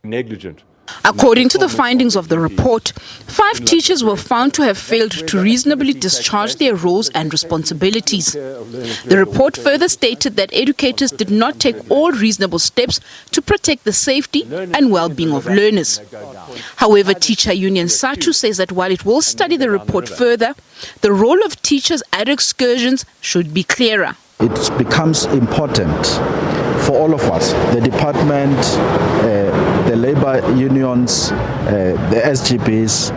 negligent. According to the findings of the report, 5 teachers were found to have failed to reasonably discharge their roles and responsibilities. The report further stated that educators did not take all reasonable steps to protect the safety and well-being of learners. However, teacher union SADTU says that while it will study the report further, the role of teachers at excursions should be clearer. It becomes important for all of us, the department, the labor unions, the SGBs,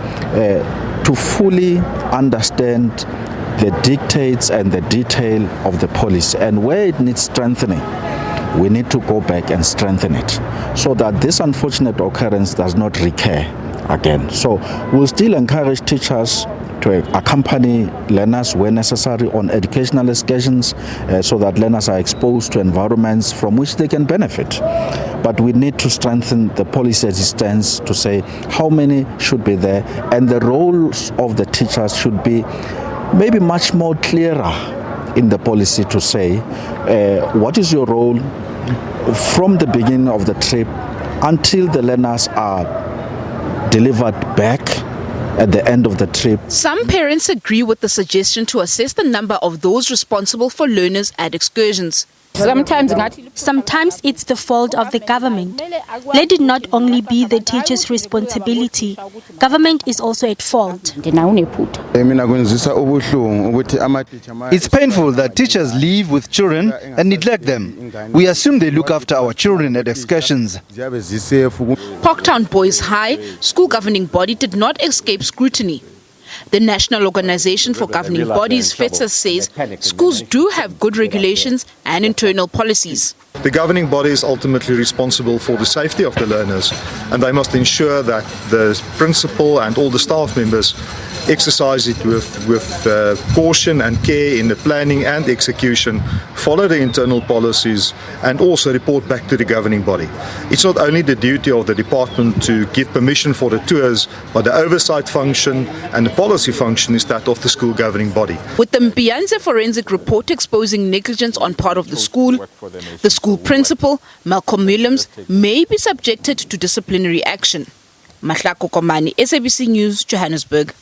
to fully understand the dictates and the detail of the policy, and where it needs strengthening, we need to go back and strengthen it so that this unfortunate occurrence does not recur again. So we'll still encourage teachers to accompany learners where necessary on educational excursions so that learners are exposed to environments from which they can benefit. But we need to strengthen the policy as it stands to say how many should be there, and the roles of the teachers should be maybe much more clearer in the policy to say what is your role from the beginning of the trip until the learners are delivered back at the end of the trip. Some parents agree with the suggestion to assess the number of those responsible for learners at excursions. Sometimes it's the fault of the government. Let it not only be the teacher's responsibility. Government is also at fault. It's painful that teachers leave with children and neglect them. We assume they look after our children at excursions. Parktown Boys High, school governing body, did not escape scrutiny. The National Organization for Governing Bodies, FETSA, says schools do have good regulations and internal policies. The governing body is ultimately responsible for the safety of the learners, and they must ensure that the principal and all the staff members exercise it with caution and care in the planning and execution, follow the internal policies, and also report back to the governing body. It's not only the duty of the department to give permission for the tours, but the oversight function and the policy function is that of the school governing body. With the Mpianzi forensic report exposing negligence on part of the school principal, Malcolm Williams, may be subjected to disciplinary action. Mahlako Komani, SABC News, Johannesburg.